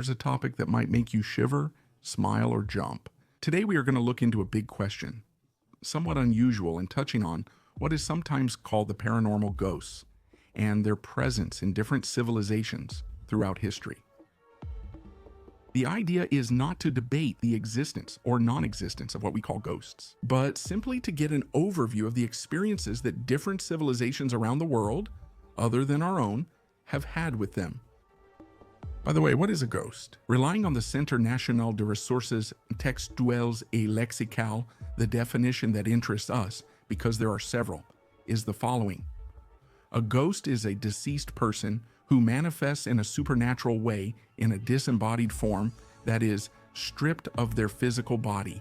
here's a topic that might make you shiver, smile, or jump. Today we are going to look into a big question, somewhat unusual and touching on what is sometimes called the paranormal ghosts and their presence in different civilizations throughout history. The idea is not to debate the existence or non-existence of what we call ghosts, but simply to get an overview of the experiences that different civilizations around the world, other than our own, have had with them. By the way, what is a ghost? Relying on the Centre National de Ressources Textuelles et Lexicales, the definition that interests us, because there are several, is the following. A ghost is a deceased person who manifests in a supernatural way in a disembodied form that is stripped of their physical body.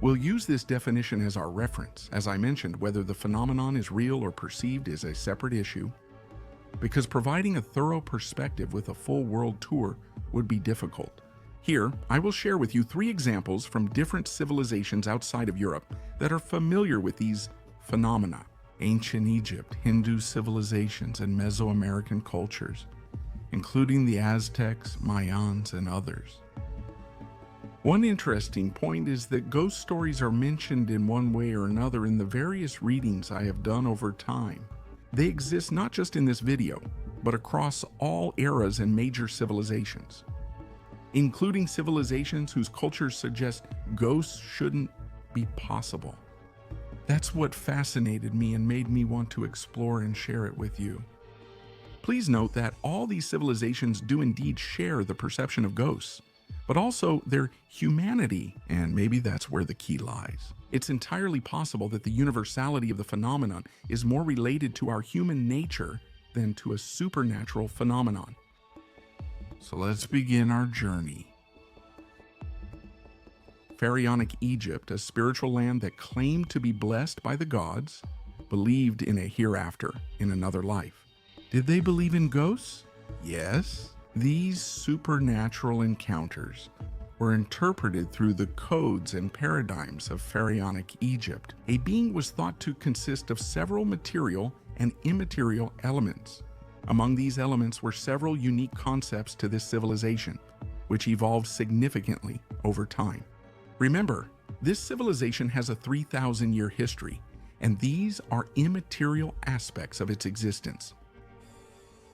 We'll use this definition as our reference. As I mentioned, whether the phenomenon is real or perceived is a separate issue, because providing a thorough perspective with a full world tour would be difficult. Here, I will share with you 3 examples from different civilizations outside of Europe that are familiar with these phenomena. Ancient Egypt, Hindu civilizations, and Mesoamerican cultures, including the Aztecs, Mayans, and others. One interesting point is that ghost stories are mentioned in one way or another in the various readings I have done over time. They exist not just in this video, but across all eras and major civilizations, including civilizations whose cultures suggest ghosts shouldn't be possible. That's what fascinated me and made me want to explore and share it with you. Please note that all these civilizations do indeed share the perception of ghosts, but also their humanity, and maybe that's where the key lies. It's entirely possible that the universality of the phenomenon is more related to our human nature than to a supernatural phenomenon. So let's begin our journey. Pharaonic Egypt, a spiritual land that claimed to be blessed by the gods, believed in a hereafter, in another life. Did they believe in ghosts? Yes. These supernatural encounters were interpreted through the codes and paradigms of Pharaonic Egypt. A being was thought to consist of several material and immaterial elements. Among these elements were several unique concepts to this civilization, which evolved significantly over time. Remember, this civilization has a 3,000-year history, and these are immaterial aspects of its existence.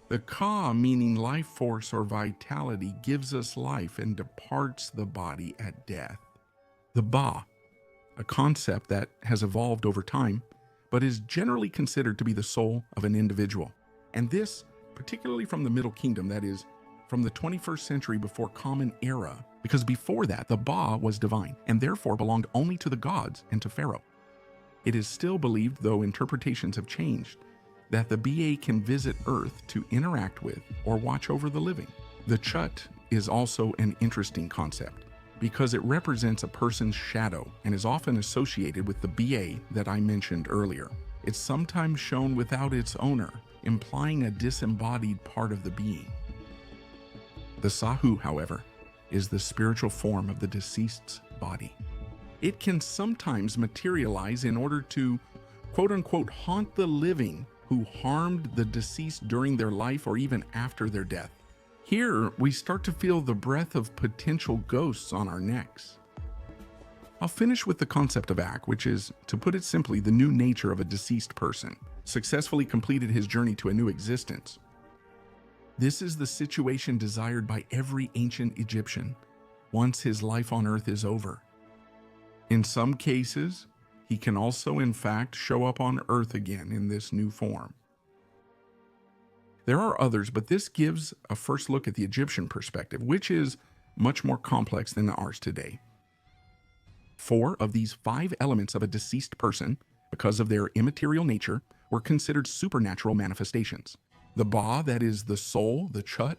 The Ka, meaning life force or vitality, gives us life and departs the body at death. The Ba, a concept that has evolved over time, but is generally considered to be the soul of an individual. And this, particularly from the Middle Kingdom, that is, from the 21st century before Common Era, because before that, the Ba was divine and therefore belonged only to the gods and to Pharaoh. It is still believed, though interpretations have changed, that the Ba can visit Earth to interact with or watch over the living. The Chut is also an interesting concept because it represents a person's shadow and is often associated with the Ba that I mentioned earlier. It's sometimes shown without its owner, implying a disembodied part of the being. The Sahu, however, is the spiritual form of the deceased's body. It can sometimes materialize in order to, quote-unquote, haunt the living who harmed the deceased during their life or even after their death. Here, we start to feel the breath of potential ghosts on our necks. I'll finish with the concept of Ak, which is, to put it simply, the new nature of a deceased person, successfully completed his journey to a new existence. This is the situation desired by every ancient Egyptian once his life on earth is over. In some cases, he can also in fact show up on earth again in this new form. There are others, but this gives a first look at the Egyptian perspective, which is much more complex than ours today. 4 of these 5 elements of a deceased person, because of their immaterial nature, were considered supernatural manifestations. The Ba, that is the soul, the Chut,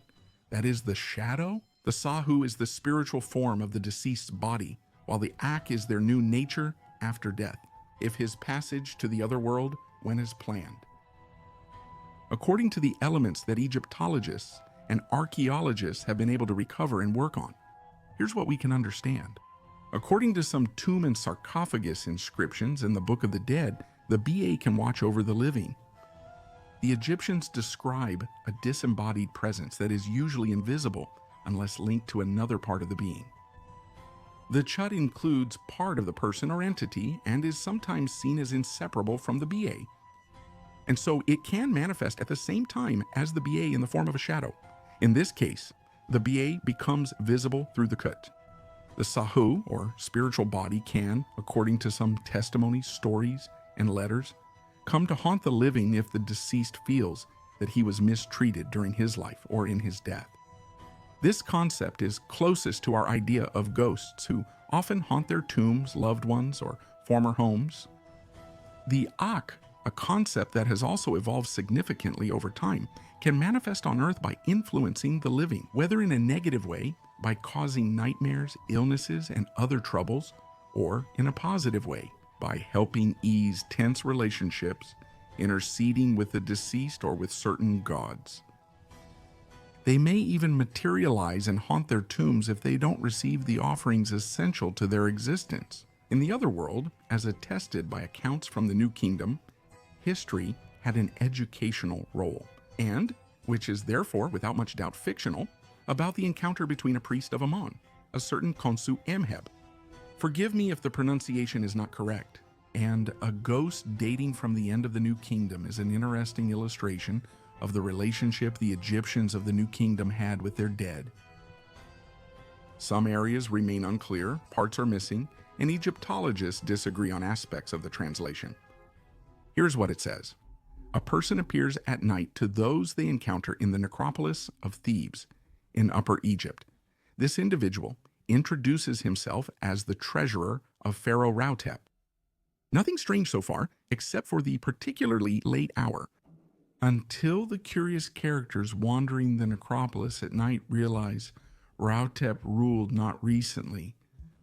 that is the shadow. The Sahu is the spiritual form of the deceased's body, while the Ak is their new nature after death, if his passage to the other world went as planned. According to the elements that Egyptologists and archaeologists have been able to recover and work on, here's what we can understand. According to some tomb and sarcophagus inscriptions in the Book of the Dead, the Ba can watch over the living. The Egyptians describe a disembodied presence that is usually invisible unless linked to another part of the being. The chud includes part of the person or entity and is sometimes seen as inseparable from the BA. And so it can manifest at the same time as the BA in the form of a shadow. In this case, the BA becomes visible through the kut. The sahu, or spiritual body, can, according to some testimonies, stories, and letters, come to haunt the living if the deceased feels that he was mistreated during his life or in his death. This concept is closest to our idea of ghosts who often haunt their tombs, loved ones, or former homes. The Ak, a concept that has also evolved significantly over time, can manifest on Earth by influencing the living, whether in a negative way, by causing nightmares, illnesses, and other troubles, or in a positive way, by helping ease tense relationships, interceding with the deceased or with certain gods. They may even materialize and haunt their tombs if they don't receive the offerings essential to their existence. In the other world, as attested by accounts from the New Kingdom, history had an educational role, and, which is therefore without much doubt fictional, about the encounter between a priest of Amun, a certain Khonsu Emheb. Forgive me if the pronunciation is not correct, and a ghost dating from the end of the New Kingdom is an interesting illustration of the relationship the Egyptians of the New Kingdom had with their dead. Some areas remain unclear, parts are missing, and Egyptologists disagree on aspects of the translation. Here's what it says. A person appears at night to those they encounter in the necropolis of Thebes in Upper Egypt. This individual introduces himself as the treasurer of Pharaoh Rautep. Nothing strange so far, except for the particularly late hour, until the curious characters wandering the necropolis at night realize Rautep ruled not recently,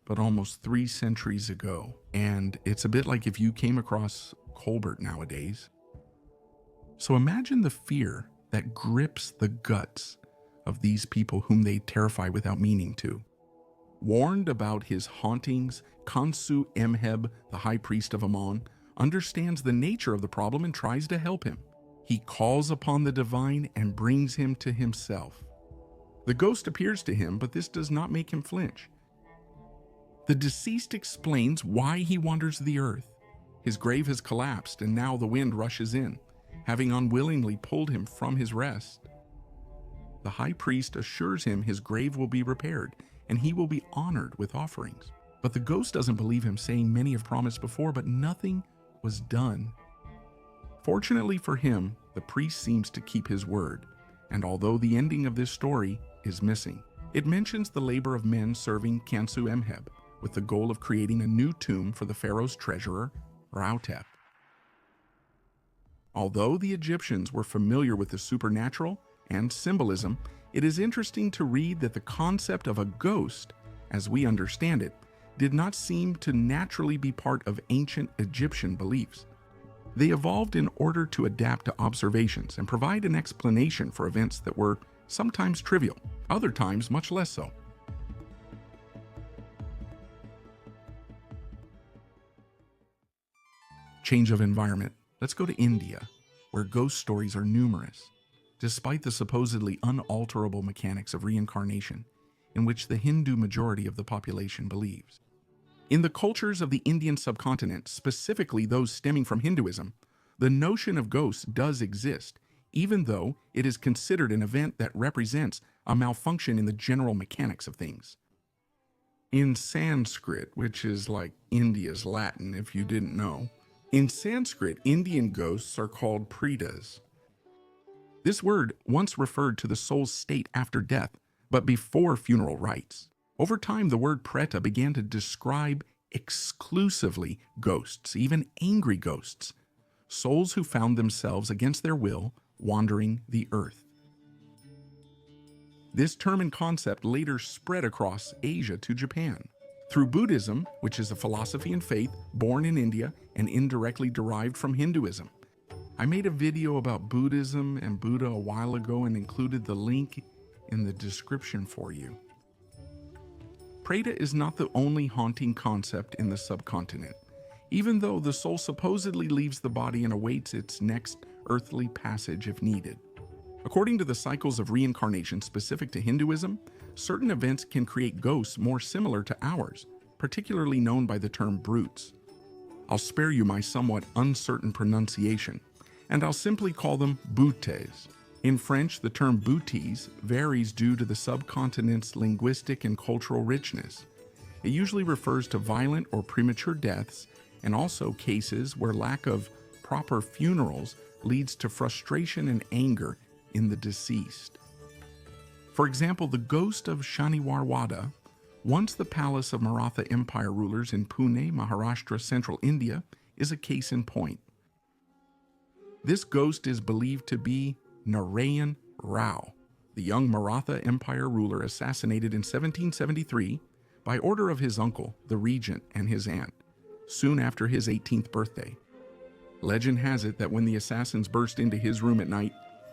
but almost 3 centuries ago. And it's a bit like if you came across Colbert nowadays. So imagine the fear that grips the guts of these people whom they terrify without meaning to. Warned about his hauntings, Khonsu Emheb, the high priest of Amun, understands the nature of the problem and tries to help him. He calls upon the divine and brings him to himself. The ghost appears to him, but this does not make him flinch. The deceased explains why he wanders the earth. His grave has collapsed, and now the wind rushes in, having unwillingly pulled him from his rest. The high priest assures him his grave will be repaired, and he will be honored with offerings. But the ghost doesn't believe him, saying many have promised before, but nothing was done. Fortunately for him, the priest seems to keep his word, and although the ending of this story is missing, it mentions the labor of men serving Khonsu Emheb, with the goal of creating a new tomb for the pharaoh's treasurer, Rautep. Although the Egyptians were familiar with the supernatural and symbolism, it is interesting to read that the concept of a ghost, as we understand it, did not seem to naturally be part of ancient Egyptian beliefs. They evolved in order to adapt to observations and provide an explanation for events that were sometimes trivial, other times much less so. Change of environment. Let's go to India, where ghost stories are numerous, despite the supposedly unalterable mechanics of reincarnation, in which the Hindu majority of the population believes. In the cultures of the Indian subcontinent, specifically those stemming from Hinduism, the notion of ghosts does exist, even though it is considered an event that represents a malfunction in the general mechanics of things. In Sanskrit, which is like India's Latin if you didn't know, in Sanskrit, Indian ghosts are called pretas. This word once referred to the soul's state after death, but before funeral rites. Over time, the word preta began to describe exclusively ghosts, even angry ghosts, souls who found themselves against their will wandering the earth. This term and concept later spread across Asia to Japan. Through Buddhism, which is a philosophy and faith born in India and indirectly derived from Hinduism. I made a video about Buddhism and Buddha a while ago and included the link in the description for you. Preta is not the only haunting concept in the subcontinent, even though the soul supposedly leaves the body and awaits its next earthly passage if needed. According to the cycles of reincarnation specific to Hinduism, certain events can create ghosts more similar to ours, particularly known by the term brutes. I'll spare you my somewhat uncertain pronunciation, and I'll simply call them butes. In French, the term bouties varies due to the subcontinent's linguistic and cultural richness. It usually refers to violent or premature deaths, and also cases where lack of proper funerals leads to frustration and anger in the deceased. For example, the ghost of Shaniwarwada, once the palace of Maratha Empire rulers in Pune, Maharashtra, central India, is a case in point. This ghost is believed to be Narayan Rao, the young Maratha Empire ruler assassinated in 1773 by order of his uncle, the regent, and his aunt, soon after his 18th birthday. Legend has it that when the assassins burst into his room at night,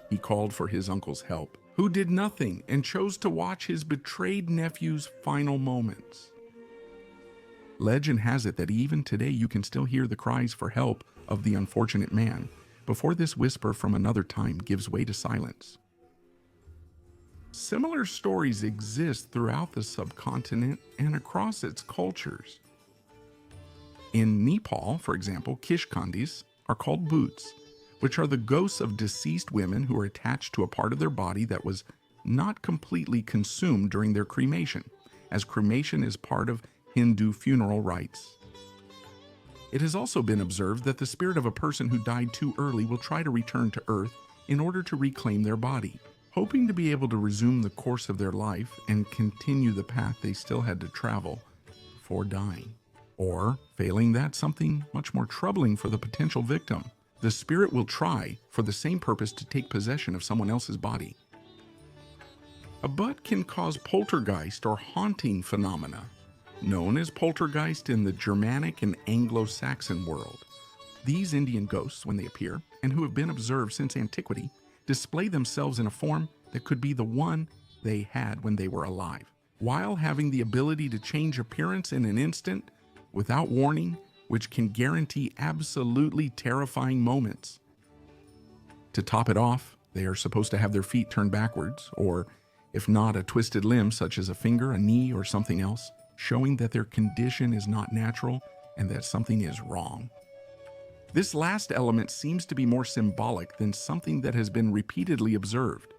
he called for his uncle's help, who did nothing and chose to watch his betrayed nephew's final moments. Legend has it that even today you can still hear the cries for help of the unfortunate man before this whisper from another time gives way to silence. Similar stories exist throughout the subcontinent and across its cultures. In Nepal, for example, kishkandis are called bhoots, which are the ghosts of deceased women who are attached to a part of their body that was not completely consumed during their cremation, as cremation is part of Hindu funeral rites. It has also been observed that the spirit of a person who died too early will try to return to Earth in order to reclaim their body, hoping to be able to resume the course of their life and continue the path they still had to travel before dying. Or, failing that, something much more troubling for the potential victim. The spirit will try, for the same purpose, to take possession of someone else's body. A butt can cause poltergeist or haunting phenomena, known as poltergeist in the Germanic and Anglo-Saxon world. These Indian ghosts, when they appear, and who have been observed since antiquity, display themselves in a form that could be the one they had when they were alive, while having the ability to change appearance in an instant without warning, which can guarantee absolutely terrifying moments. To top it off, they are supposed to have their feet turned backwards, or if not, a twisted limb such as a finger, a knee, or something else, showing that their condition is not natural and that something is wrong. This last element seems to be more symbolic than something that has been repeatedly observed.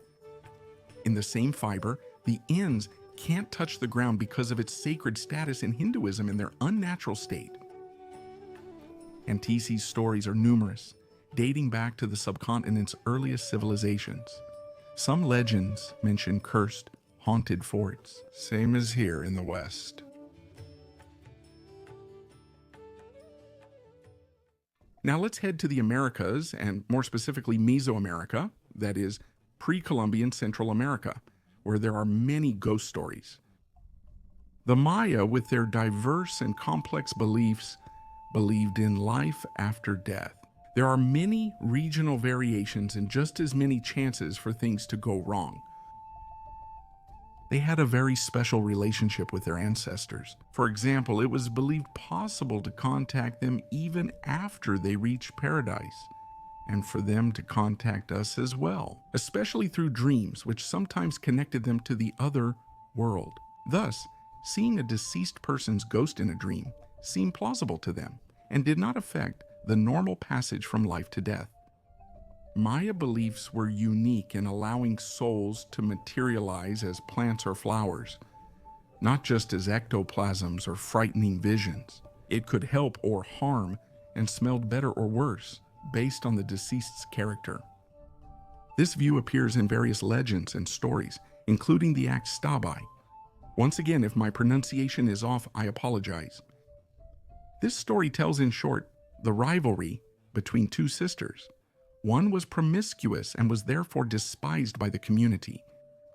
In the same fiber, the ends can't touch the ground because of its sacred status in Hinduism in their unnatural state. Antisi's stories are numerous, dating back to the subcontinent's earliest civilizations. Some legends mention cursed, haunted forts, same as here in the West. Now let's head to the Americas, and more specifically Mesoamerica, that is pre-Columbian Central America, where there are many ghost stories. The Maya, with their diverse and complex beliefs, believed in life after death. There are many regional variations and just as many chances for things to go wrong. They had a very special relationship with their ancestors. For example, it was believed possible to contact them even after they reached paradise, and for them to contact us as well, especially through dreams, which sometimes connected them to the other world. Thus, seeing a deceased person's ghost in a dream seemed plausible to them and did not affect the normal passage from life to death. Maya beliefs were unique in allowing souls to materialize as plants or flowers, not just as ectoplasms or frightening visions. It could help or harm and smelled better or worse based on the deceased's character. This view appears in various legends and stories, including the act Stabai. Once again, if my pronunciation is off, I apologize. This story tells in short the rivalry between two sisters. One was promiscuous and was therefore despised by the community,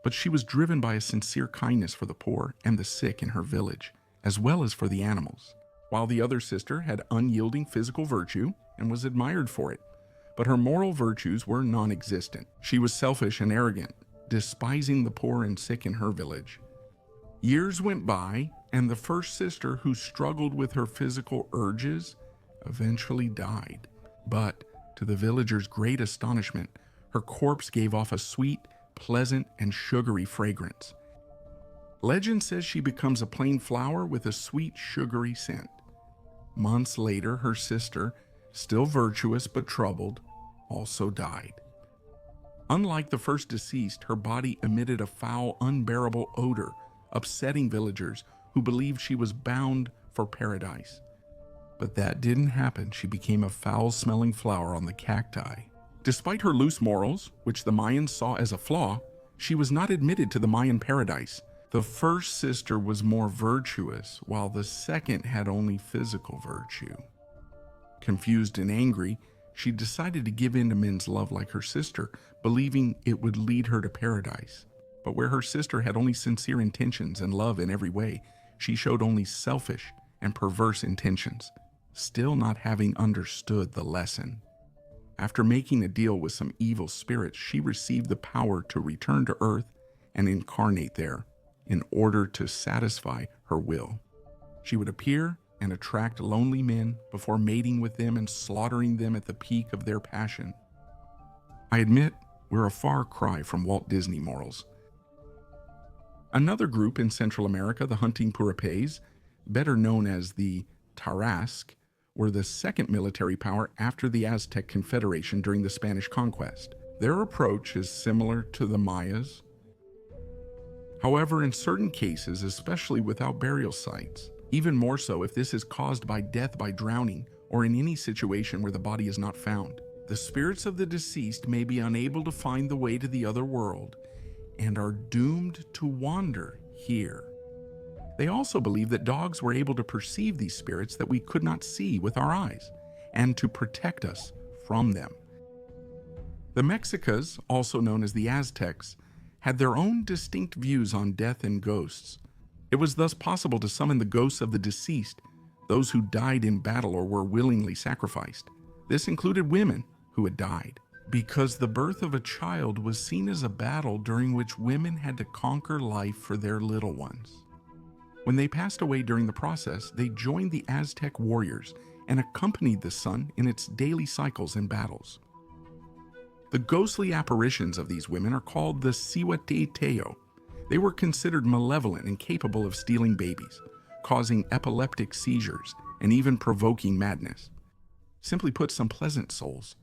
but she was driven by a sincere kindness for the poor and the sick in her village, as well as for the animals, while the other sister had unyielding physical virtue and was admired for it, but her moral virtues were non-existent. She was selfish and arrogant, despising the poor and sick in her village. Years went by, and the first sister, who struggled with her physical urges, eventually died, but to the villagers' great astonishment, Her corpse gave off a sweet, pleasant, and sugary fragrance. Legend says she becomes a plain flower with a sweet, sugary scent. Months later, her sister, still virtuous but troubled, also died. Unlike the first deceased, her body emitted a foul, unbearable odor, upsetting villagers who believed she was bound for paradise. But that didn't happen. She became a foul-smelling flower on the cacti. Despite her loose morals, which the Mayans saw as a flaw, she was not admitted to the Mayan paradise. The first sister was more virtuous, while the second had only physical virtue. Confused and angry, she decided to give in to men's love like her sister, believing it would lead her to paradise. But where her sister had only sincere intentions and love in every way, she showed only selfish and perverse intentions, still not having understood the lesson. After making a deal with some evil spirits, she received the power to return to Earth and incarnate there in order to satisfy her will. She would appear and attract lonely men before mating with them and slaughtering them at the peak of their passion. I admit, we're a far cry from Walt Disney morals. Another group in Central America, the Hunting Purapes, better known as the Tarasque, were the second military power after the Aztec Confederation during the Spanish conquest. Their approach is similar to the Mayas. However, in certain cases, especially without burial sites, even more so if this is caused by death by drowning or in any situation where the body is not found, the spirits of the deceased may be unable to find the way to the other world and are doomed to wander here. They also believe that dogs were able to perceive these spirits that we could not see with our eyes and to protect us from them. The Mexicas, also known as the Aztecs, had their own distinct views on death and ghosts. It was thus possible to summon the ghosts of the deceased, those who died in battle or were willingly sacrificed. This included women who had died, because the birth of a child was seen as a battle during which women had to conquer life for their little ones. When they passed away during the process, they joined the Aztec warriors and accompanied the sun in its daily cycles and battles. The ghostly apparitions of these women are called the Cihuateteo. They were considered malevolent and capable of stealing babies, causing epileptic seizures, and even provoking madness. Simply put, some pleasant souls.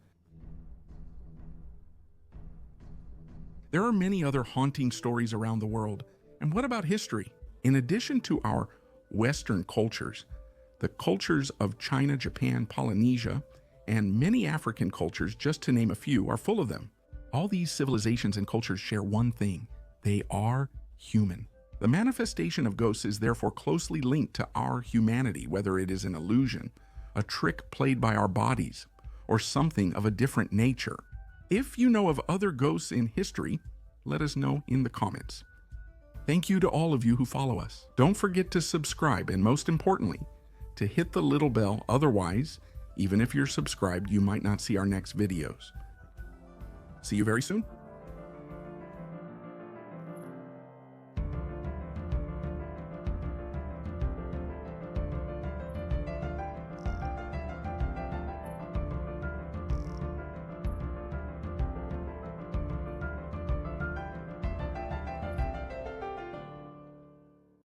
There are many other haunting stories around the world. And what about history? In addition to our Western cultures, the cultures of China, Japan, Polynesia, and many African cultures, just to name a few, are full of them. All these civilizations and cultures share one thing: they are human. The manifestation of ghosts is therefore closely linked to our humanity, whether it is an illusion, a trick played by our bodies, or something of a different nature. If you know of other ghosts in history, let us know in the comments. Thank you to all of you who follow us. Don't forget to subscribe, and most importantly, to hit the little bell. Otherwise, even if you're subscribed, you might not see our next videos. See you very soon.